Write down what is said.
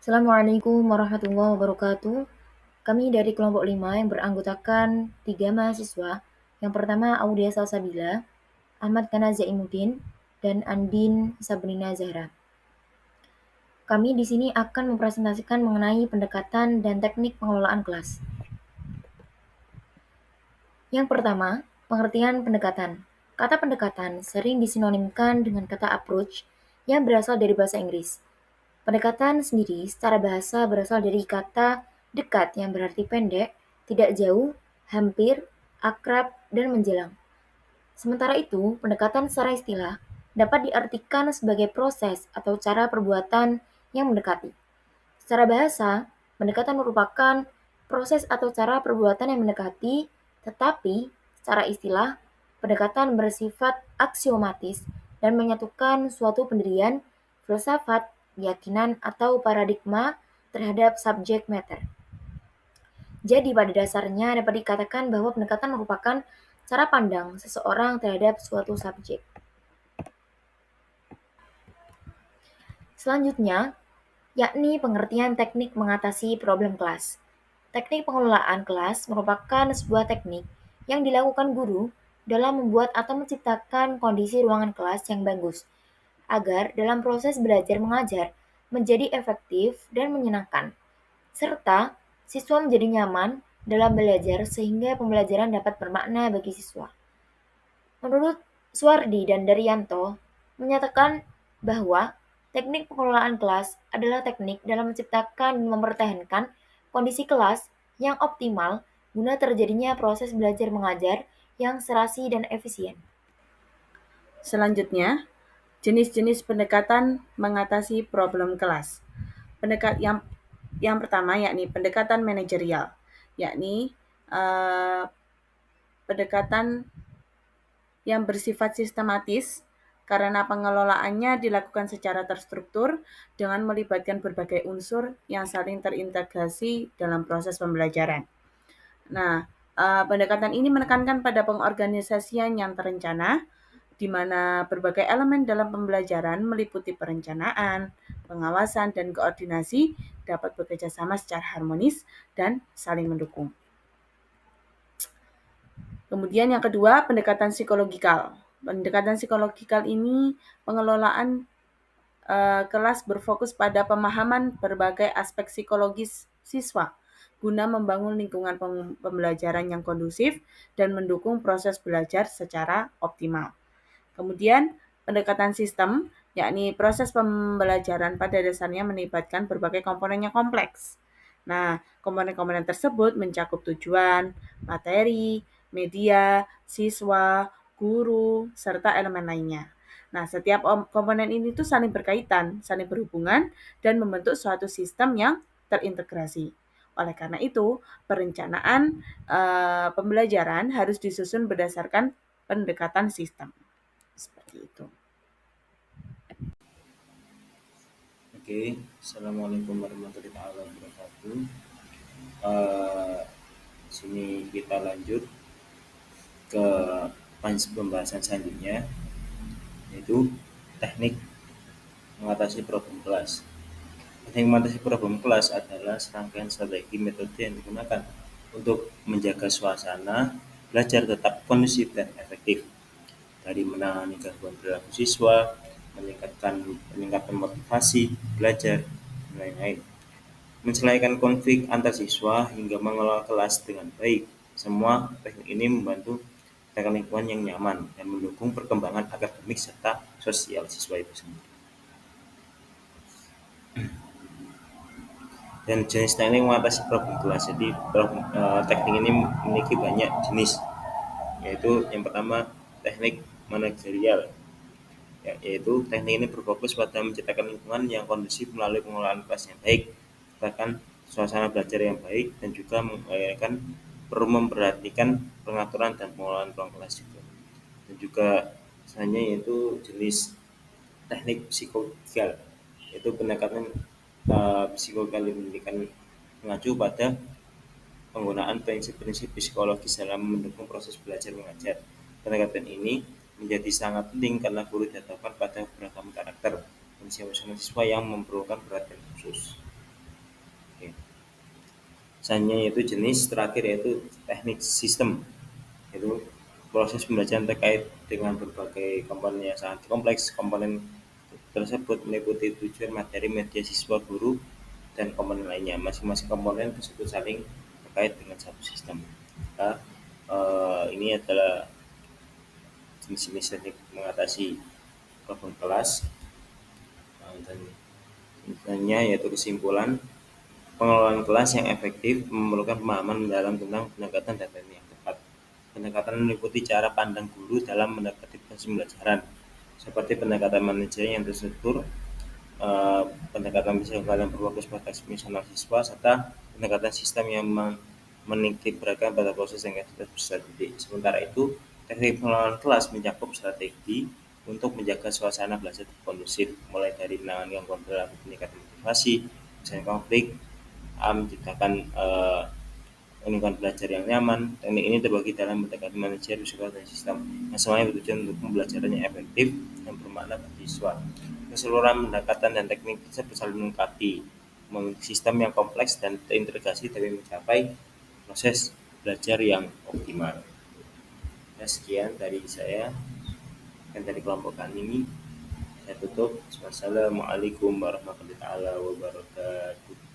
Assalamualaikum warahmatullahi wabarakatuh. Kami dari kelompok 5 yang beranggotakan 3 mahasiswa. Yang pertama Audia Salsabila, Ahmad Kana Zainuddin, dan Andin Sabrina Zahra. Kami di sini akan mempresentasikan mengenai pendekatan dan teknik pengelolaan kelas. Yang pertama, pengertian pendekatan. Kata pendekatan sering disinonimkan dengan kata approach yang berasal dari bahasa Inggris. Pendekatan sendiri secara bahasa berasal dari kata dekat yang berarti pendek, tidak jauh, hampir, akrab, dan menjelang. Sementara itu, pendekatan secara istilah dapat diartikan sebagai proses atau cara perbuatan yang mendekati. Secara bahasa, pendekatan merupakan proses atau cara perbuatan yang mendekati, tetapi secara istilah, pendekatan bersifat aksiomatis dan menyatukan suatu pendirian, filsafat, keyakinan, atau paradigma terhadap subjek matter. Jadi pada dasarnya dapat dikatakan bahwa pendekatan merupakan cara pandang seseorang terhadap suatu subjek. Selanjutnya, yakni pengertian teknik mengatasi problem kelas. Teknik pengelolaan kelas merupakan sebuah teknik yang dilakukan guru dalam membuat atau menciptakan kondisi ruangan kelas yang bagus, agar dalam proses belajar mengajar menjadi efektif dan menyenangkan, serta siswa menjadi nyaman dalam belajar sehingga pembelajaran dapat bermakna bagi siswa. Menurut Suwardi dan Daryanto, menyatakan bahwa teknik pengelolaan kelas adalah teknik dalam menciptakan dan mempertahankan kondisi kelas yang optimal guna terjadinya proses belajar mengajar yang serasi dan efisien. Selanjutnya, jenis-jenis pendekatan mengatasi problem kelas. Yang pertama yakni pendekatan manajerial, yakni pendekatan yang bersifat sistematis karena pengelolaannya dilakukan secara terstruktur dengan melibatkan berbagai unsur yang saling terintegrasi dalam proses pembelajaran. Nah, pendekatan ini menekankan pada pengorganisasian yang terencana, di mana berbagai elemen dalam pembelajaran meliputi perencanaan, pengawasan, dan koordinasi dapat bekerja sama secara harmonis dan saling mendukung. Kemudian yang kedua, pendekatan psikologikal. Pendekatan psikologikal ini pengelolaan kelas berfokus pada pemahaman berbagai aspek psikologis siswa guna membangun lingkungan pembelajaran yang kondusif dan mendukung proses belajar secara optimal. Kemudian pendekatan sistem, yakni proses pembelajaran pada dasarnya melibatkan berbagai komponen yang kompleks. Nah, komponen-komponen tersebut mencakup tujuan, materi, media, siswa, guru, serta elemen lainnya. Nah, setiap komponen ini tuh saling berkaitan, saling berhubungan, dan membentuk suatu sistem yang terintegrasi. Oleh karena itu, perencanaan pembelajaran harus disusun berdasarkan pendekatan sistem. Seperti itu. Oke, Assalamualaikum warahmatullahi wabarakatuh. Eh, Sini kita lanjut ke pembahasan selanjutnya, yaitu teknik mengatasi problem kelas. Teknik mengatasi problem kelas adalah serangkaian strategi metode yang digunakan untuk menjaga suasana belajar tetap kondusif dan efektif, dari menangani gangguan perilaku siswa, meningkatkan motivasi belajar, dan lain-lain. Menyelesaikan konflik antar siswa hingga mengelola kelas dengan baik. Semua teknik ini membantu menciptakan lingkungan yang nyaman dan mendukung perkembangan akademik serta sosial siswa itu sendiri. Dan jenis teknik mengatasi problem kelas. Jadi teknik ini memiliki banyak jenis, yaitu yang pertama teknik manajerial, yaitu teknik ini berfokus pada menciptakan lingkungan yang kondusif melalui pengelolaan kelas yang baik, bahkan suasana belajar yang baik, dan juga perlu memperhatikan pengaturan dan pengelolaan ruang kelas juga. Dan juga misalnya yaitu jenis teknik psikogal, yaitu pendekatan psikogal pendidikan mengacu pada penggunaan prinsip-prinsip psikologis dalam mendukung proses belajar mengajar. Pendekatan ini menjadi sangat penting karena guru dihadapkan pada beragam karakter dan siswa yang memerlukan perhatian khusus. Oke. Selanjutnya yaitu jenis terakhir yaitu teknik sistem. Itu proses pembelajaran terkait dengan berbagai komponen yang sangat kompleks. Komponen tersebut meliputi tujuan, materi, media siswa, guru, dan komponen lainnya. Masing-masing komponen tersebut saling terkait dengan satu sistem. Maka ini adalah jenis-jenis teknik mengatasi problem kelas. Dan intinya yaitu kesimpulan, pengelolaan kelas yang efektif memerlukan pemahaman mendalam tentang pendekatan dan teknik yang tepat. Pendekatan meliputi cara pandang guru dalam mendekati proses pembelajaran, seperti pendekatan manajer yang terstruktur, pendekatan psikolog yang berfokus pada eksperimental siswa, serta pendekatan sistem yang menitik beratkan pada proses yang strategi. Sementara itu, teknik pengelolaan kelas mencakup strategi untuk menjaga suasana belajar kondusif, mulai dari menangani gangguan perilaku, meningkatkan motivasi, menyelesaikan konflik, menciptakan lingkungan belajar yang nyaman. Teknik ini terbagi dalam pendekatan manajer, psikolog, dan sistem yang semuanya bertujuan untuk pembelajaran yang efektif dan bermakna bagi siswa. Keseluruhan pendekatan dan teknik tersebut saling melengkapi, memiliki sistem yang kompleks dan terintegrasi demi mencapai proses belajar yang optimal. Ya, sekian dari saya dan dari kelompok kami. Saya tutup. Wassalamualaikum warahmatullahi wabarakatuh.